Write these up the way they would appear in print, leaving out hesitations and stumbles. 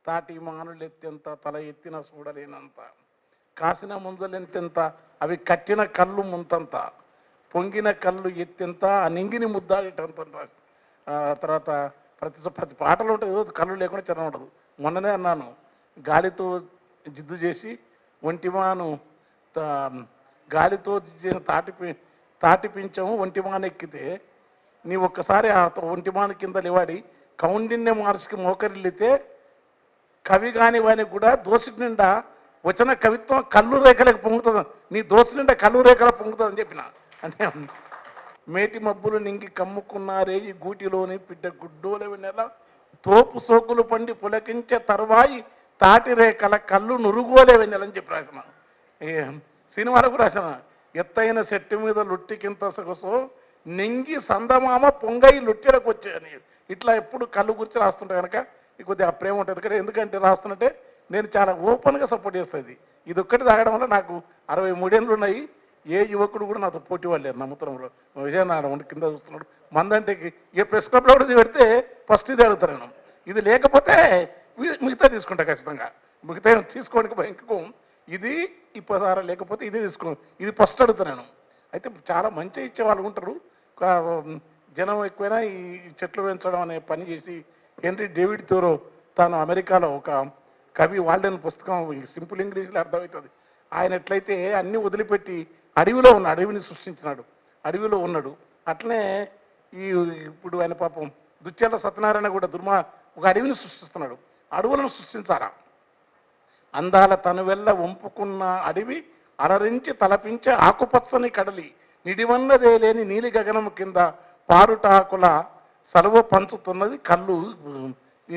తాటి మానులు ఎత్తెంత తల ఎత్తిన చూడలేనంత, కాసిన ముంజలెంతెంత అవి కట్టిన కళ్ళు ముంతంత, పొంగిన కళ్ళు ఎత్తెంత ఆ నింగిని ముద్దాడేటంత. తర్వాత ప్రతి పాటలు ఉంటుంది, ఏదో కళ్ళు లేకుండా చిన్న ఉండదు. మొన్ననే అన్నాను, గాలితో జిద్దు చేసి ఒంటిమాను గాలితో చేసిన తాటిపించము ఒంటిమాను ఎక్కితే నీ ఒక్కసారి ఆ ఒంటిమాను కింద లేవాడి కౌండిన్య మార్చికి మోకరిల్లితే కవి కాని వానికి కూడా దోసి నిండా వచ్చిన కవిత్వం కళ్ళు రేఖలకు పొంగుతుంది, నీ దోసి నిండా కళ్ళు రేఖలకు పొంగుతుంది అని చెప్పిన. అంటే మేటి మబ్బులు నింగి కమ్ముకున్నారే ఈ గూటిలోని బిడ్డ గుడ్డోల నెల తోపు సోకులు పండి పులకించే తర్వాయి తాటి రేఖల కళ్ళు నురుగోలే వెన్నెలని చెప్పి రాసిన. సినిమాలకు రాసిన, ఎత్తైన చెట్టు మీద లొట్టికింత సొగసో నెంగి సందమామ పొంగై లొట్టెలకు వచ్చాయని ఇట్లా ఎప్పుడు కళ్ళు గురించి రాస్తుంటే కనుక కొద్దిగా ప్రేమ ఉంటుంది కదా. ఎందుకంటే రాస్తున్నట్టే నేను చాలా ఓపెన్గా సపోర్ట్ చేస్తుంది. ఇది ఒక్కటి తాగడం వల్ల నాకు 63 ఏళ్ళు ఉన్నాయి. ఏ యువకుడు కూడా నాతో పోటీ వాళ్ళు లేరు. నమ్ముతున్నాడు విజయనారాయణ కింద చూస్తున్నాడు మందంటే ఏ ప్రెస్ క్లబ్లో కూడా పెడితే ఫస్ట్ ఇది అడుగుతాను నేను. ఇది లేకపోతే మిగతా తీసుకుంటా ఖచ్చితంగా. మిగతా తీసుకోవడానికి భయంకర ఇది ఇప్పుడు లేకపోతే ఇదే తీసుకో, ఇది ఫస్ట్ అడుగుతాను. అయితే చాలా మంచిగా ఇచ్చే వాళ్ళు ఉంటారు. జనం ఎక్కువైనా ఈ చెట్లు పెంచడం అనే పని చేసి హెన్రీ డేవిడ్ థోరో తాను అమెరికాలో ఒక కవి వాళ్ళని పుస్తకం సింపుల్ ఇంగ్లీష్లో అర్థమవుతుంది. ఆయన ఎట్లయితే అన్నీ వదిలిపెట్టి అడవిలో ఉన్న అడవిని సృష్టించినాడు, అడవిలో ఉన్నాడు. అట్లనే ఇప్పుడు ఆయన పాపం దుచ్చేల సత్యనారాయణ కూడా ఒక అడవిని సృష్టిస్తున్నాడు. అడవులను సృష్టించారా? అందాల తనువెల్ల వంపుకున్న అడవి అలరించి తలపించే ఆకుపచ్చని కడలి నిడివన్నదే లేని నీలి గగనం కింద పారుటాకుల సలువ పంచుతున్నది కళ్ళు.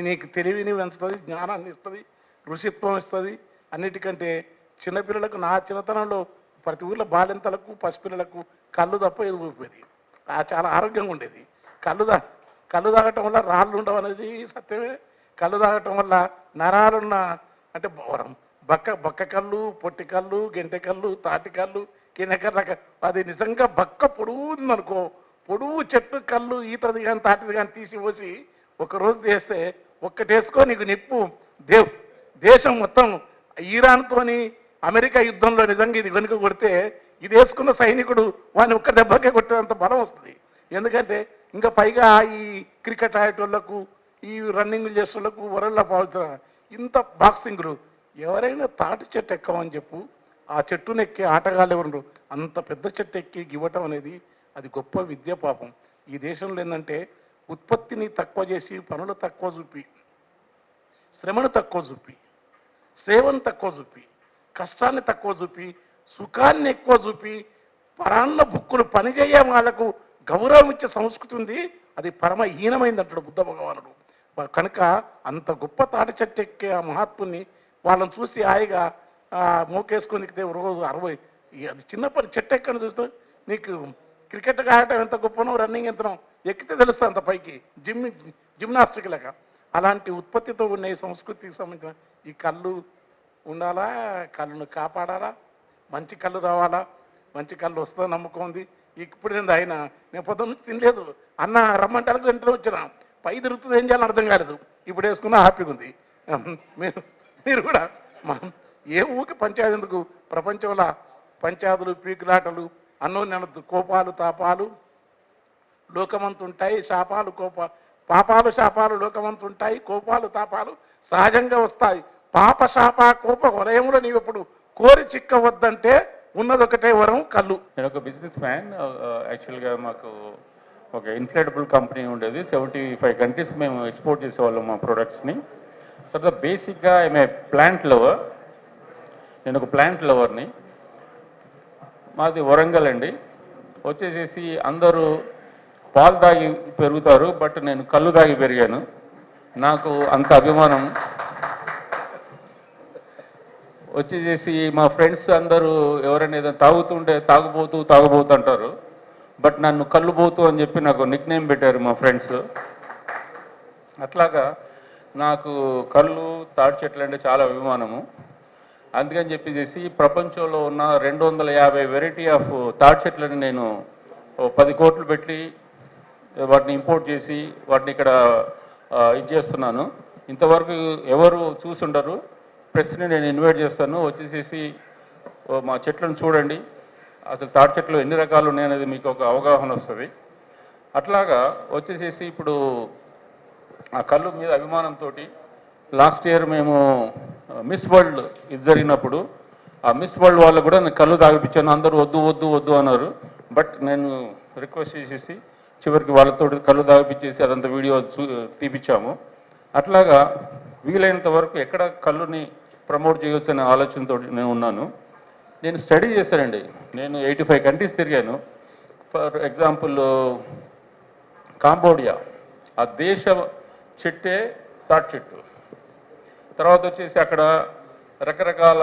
నీకు తెలివిని పెంచుతుంది, జ్ఞానాన్ని ఇస్తుంది, ఋషిత్వం ఇస్తుంది. అన్నిటికంటే చిన్నపిల్లలకు నా చిన్నతనంలో ప్రతి ఊళ్ళో బాలింతలకు పసిపిల్లలకు కళ్ళు తప్ప ఏది ఊపిపోయేది. చాలా ఆరోగ్యంగా ఉండేది. కళ్ళు తాగటం వల్ల రాళ్ళు ఉండవు అనేది సత్యమే. కళ్ళు తాగటం వల్ల నరాలున్న అంటే బక్క కళ్ళు, పొట్టి కళ్ళు, గెంటె కళ్ళు, తాటి కళ్ళు, కినకర్ర, అది నిజంగా బక్క పొడుగుందనుకో, పొడుగు చెట్టు కళ్ళు ఈతది కానీ తాటిది కానీ తీసి పోసి ఒకరోజు చేస్తే ఒక్కటేసుకో నీకు నిప్పు దేశం మొత్తం. ఇరాన్తోని అమెరికా యుద్ధంలో నిజంగా ఇది వెనుక కొడితే ఇది వేసుకున్న సైనికుడు వాడిని ఒక్క దెబ్బకే కొట్టేంత బలం వస్తుంది. ఎందుకంటే ఇంకా పైగా ఈ క్రికెట్ ఆడేటోళ్లకు, ఈ రన్నింగ్లు చేసేటోళ్లకు వరల్లా పాడుతున్నారు. ఇంత బాక్సింగ్లు ఎవరైనా తాటి చెట్టు ఎక్కమని చెప్పు, ఆ చెట్టును ఎక్కి ఆటగాళ్ళు ఎవరు అంత పెద్ద చెట్టు ఎక్కి ఇవ్వటం అనేది అది గొప్ప విద్య. పాపం ఈ దేశంలో ఏంటంటే ఉత్పత్తిని తక్కువ చేసి పనులు తక్కువ చూపి, శ్రమను తక్కువ చూపి, సేవను తక్కువ చూపి, కష్టాన్ని తక్కువ చూపి, సుఖాన్ని ఎక్కువ చూపి, పరాన్న బుక్కులు పనిచేయ వాళ్ళకు గౌరవం ఇచ్చే సంస్కృతి ఉంది. అది పరమహీనమైంది అంటాడు బుద్ధ భగవానుడు. కనుక అంత గొప్ప తాటి చెట్టు ఎక్కే ఆ మహాత్ముని వాళ్ళని చూసి హాయిగా మోకేసుకొని ఎక్కితే రోజు 60 అది చిన్నప్పటి చెట్టు ఎక్కని చూస్తే నీకు క్రికెట్ ఆడటం ఎంత గొప్పనో, రన్నింగ్ ఎంతనో ఎక్కితే తెలుస్తుంది అంత పైకి, జిమ్నాస్టిక్ లాగా. అలాంటి ఉత్పత్తితో ఉన్న ఈ సంస్కృతికి సంబంధించిన ఈ కళ్ళు ఉండాలా, కళ్ళను కాపాడాలా, మంచి కళ్ళు రావాలా, మంచి కళ్ళు వస్తుందని నమ్మకం ఉంది. ఇప్పుడు నేను పొద్దున్న నుంచి తినలేదు అన్న రమ్మంటాలకు వెంటనే వచ్చినా పై తిరుగుతుంది, ఏం చేయాలని అర్థం కాలేదు. ఇప్పుడు వేసుకున్నా హ్యాపీగా ఉంది. మీరు కూడా ఏ ఊరికి పంచాయతీ ఎందుకు, ప్రపంచంలో పంచాయతీలు, పీకులాటలు, అన్నోన్నెనద్దు, కోపాలు తాపాలు లోకమంతుంటాయి, పాపాలు శాపాలు లోకమంతుంటాయి, కోపాలు తాపాలు సహజంగా వస్తాయి. పాప శాప కోప వలయంలో నీవెప్పుడు కోరి చిక్కవద్దంటే ఉన్నదొకటే వరం కళ్ళు. నేను ఒక బిజినెస్ మ్యాన్. యాక్చువల్గా మాకు ఒక ఇన్ఫ్లేటబుల్ కంపెనీ ఉండేది. 75 కంట్రీస్ మేము ఎక్స్పోర్ట్ చేసేవాళ్ళం మా ప్రొడక్ట్స్ని. తర్వాత బేసిక్గా ఐఎమ్ ఏ ప్లాంట్ లవర్. నేను ఒక ప్లాంట్ లవర్ని. మాది వరంగల్ అండి. వచ్చేసేసి అందరూ పాలు తాగి పెరుగుతారు, బట్ నేను కళ్ళు తాగి పెరిగాను. నాకు అంత అభిమానం. వచ్చేసేసి మా ఫ్రెండ్స్ అందరూ ఎవరైనా ఏదైనా తాగుతుంటే తాగుబోతూ అంటారు, బట్ నన్ను కళ్ళుబోతు అని చెప్పి నాకు నిక్ నేమ్ పెట్టారు మా ఫ్రెండ్స్. అట్లాగా నాకు కళ్ళు, తాటి చెట్లు అంటే చాలా అభిమానము. అందుకని చెప్పేసి ప్రపంచంలో ఉన్న 250 వెరైటీ ఆఫ్ తాటి చెట్లని నేను 10 కోట్లు పెట్టి వాటిని ఇంపోర్ట్ చేసి వాటిని ఇక్కడ ఇది చేస్తున్నాను. ఇంతవరకు ఎవరు చూసుండరు. ప్రెస్ని నేను ఇన్వైట్ చేస్తాను, వచ్చేసేసి మా చెట్లను చూడండి, అసలు తాటి చెట్లు ఎన్ని రకాలు ఉన్నాయనేది మీకు ఒక అవగాహన వస్తుంది. అట్లాగా వచ్చేసేసి ఇప్పుడు ఆ కళ్ళు మీద అభిమానంతో లాస్ట్ ఇయర్ మేము మిస్ వరల్డ్ ఇది జరిగినప్పుడు ఆ మిస్ వరల్డ్ వాళ్ళు కూడా నేను కళ్ళు తాగిపించాను. అందరూ వద్దు వద్దు వద్దు అన్నారు. బట్ నేను రిక్వెస్ట్ చేసేసి చివరికి వాళ్ళతో కళ్ళు తాగిపించేసి అదంతా వీడియో తీపిచ్చాము. అట్లాగా వీలైనంత వరకు ఎక్కడ కళ్ళుని ప్రమోట్ చేయవచ్చు అనే ఆలోచనతో నేను ఉన్నాను. నేను స్టడీ చేశానండి. నేను 85 కంట్రీస్ తిరిగాను. ఫర్ ఎగ్జాంపుల్ కాంబోడియా, ఆ దేశ చెట్టే తాటి చెట్టు. తర్వాత వచ్చేసి అక్కడ రకరకాల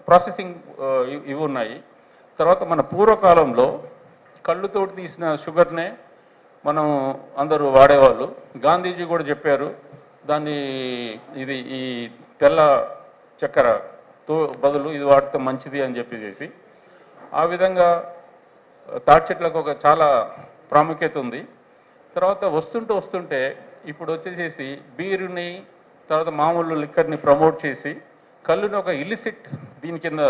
ప్రాసెసింగ్ ఇవి ఉన్నాయి. తర్వాత మన పూర్వకాలంలో కళ్ళుతో తీసిన షుగర్నే మనం అందరూ వాడేవాళ్ళు. గాంధీజీ కూడా చెప్పారు దాన్ని ఇది ఈ తెల్ల చక్కెరతో బదులు ఇది వాడితే మంచిది అని చెప్పేసి. ఆ విధంగా తాటి చెట్లకు ఒక చాలా ప్రాముఖ్యత ఉంది. తర్వాత వస్తుంటే ఇప్పుడు వచ్చేసేసి బీరుని తర్వాత మామూలు లిక్కర్ని ప్రమోట్ చేసి కళ్ళుని ఒక ఇలిసిట్ దీని కింద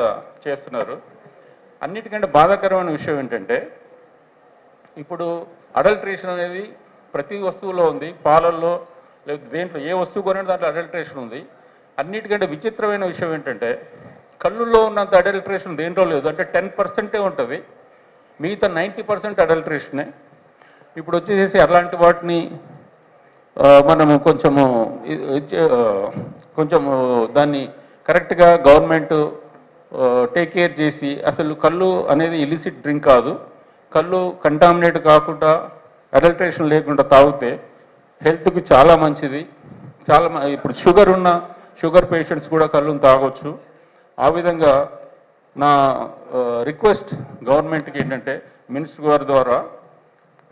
చేస్తున్నారు. అన్నిటికంటే బాధాకరమైన విషయం ఏంటంటే ఇప్పుడు అడల్ట్రేషన్ అనేది ప్రతి వస్తువులో ఉంది. పాలల్లో లేదా దేంట్లో ఏ వస్తువు కొనే దాంట్లో అడల్ట్రేషన్ ఉంది. అన్నిటికంటే విచిత్రమైన విషయం ఏంటంటే కళ్ళులో ఉన్నంత అడల్ట్రేషన్ దేంట్లో లేదు. అంటే 10% ఉంటుంది, మిగతా 90% అడల్ట్రేషనే. ఇప్పుడు వచ్చేసేసి అలాంటి వాటిని మనము కొంచెము దాన్ని కరెక్ట్గా గవర్నమెంట్ టేక్ కేర్ చేసి అసలు కళ్ళు అనేది ఇలిసిట్ డ్రింక్ కాదు, కళ్ళు కంటామినేట్ కాకుండా అడల్ట్రేషన్ లేకుండా తాగితే హెల్త్కి చాలా మంచిది. ఇప్పుడు షుగర్ పేషెంట్స్ కూడా కళ్ళును తాగొచ్చు. ఆ విధంగా నా రిక్వెస్ట్ గవర్నమెంట్కి ఏంటంటే మినిస్టర్ గారి ద్వారా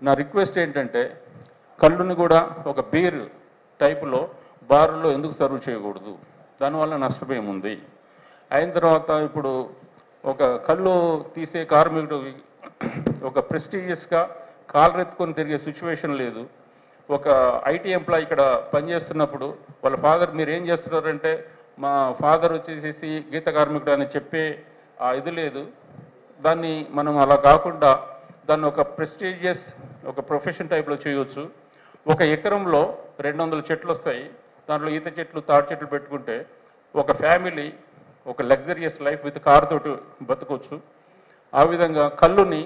నా రిక్వెస్ట్ ఏంటంటే కళ్ళుని కూడా ఒక బీర్ టైపులో బార్లో ఎందుకు సర్వ్ చేయకూడదు, దానివల్ల నష్టపోయం ఉంది. అయిన తర్వాత ఇప్పుడు ఒక కళ్ళు తీసే కార్మికుడు ఒక ప్రెస్టీజియస్గా కాలరెత్తుకొని తిరిగే సిచ్యువేషన్ లేదు. ఒక ఐటీ ఎంప్లాయీ ఇక్కడ పనిచేస్తున్నప్పుడు వాళ్ళ ఫాదర్ మీరు ఏం చేస్తున్నారంటే మా ఫాదర్ వచ్చేసేసి గీత కార్మికుడు అని చెప్పే ఇది లేదు. దాన్ని మనం అలా కాకుండా దాన్ని ఒక ప్రెస్టీజియస్ ఒక ప్రొఫెషన్ టైప్లో చేయవచ్చు. ఒక ఎకరంలో 200 చెట్లు వస్తాయి. దాంట్లో ఈత చెట్లు తాటి చెట్లు పెట్టుకుంటే ఒక ఫ్యామిలీ ఒక లగ్జరియస్ లైఫ్ విత్ కార్ తోటి బతకొచ్చు. ఆ విధంగా కళ్ళుని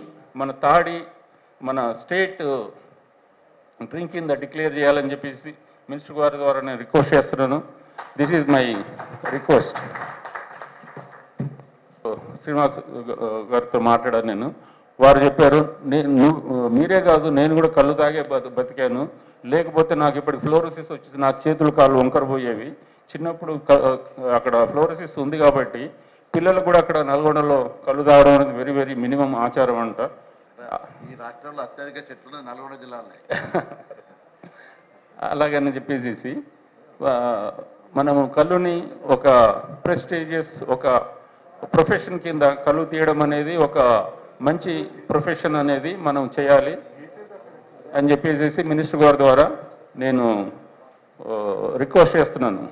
మన స్టేట్ డ్రింక్ కింద డిక్లేర్ చేయాలని చెప్పేసి మినిస్టర్ గారి ద్వారా నేను రిక్వెస్ట్ చేస్తున్నాను. This is my request. Srinivas గారితో మాట్లాడాను నేను. వారు చెప్పారు మీరే కాదు నేను కూడా కళ్ళు తాగే బతికాను, లేకపోతే నాకు ఇప్పటికి ఫ్లోరోసిస్ వచ్చేసి నాకు చేతులు కాళ్ళు వంకరపోయేవి. చిన్నప్పుడు అక్కడ ఫ్లోరోసిస్ ఉంది కాబట్టి పిల్లలు కూడా అక్కడ నల్గొండలో కళ్ళు తాగడం అనేది వెరీ వెరీ మినిమం ఆచారం అంట. ఈ రాష్ట్రంలో అత్యధిక చెట్లు నల్గొండ జిల్లాలో అలాగని చెప్పేసి మనము కళ్ళుని ఒక ప్రెస్టీజియస్ ఒక ప్రొఫెషన్ కింద కళ్ళు తీయడం అనేది ఒక మంచి ప్రొఫెషన్ అనేది మనం చేయాలి అని చెప్పేసి మినిస్టర్ గారి ద్వారా నేను రిక్వెస్ట్ చేస్తున్నాను.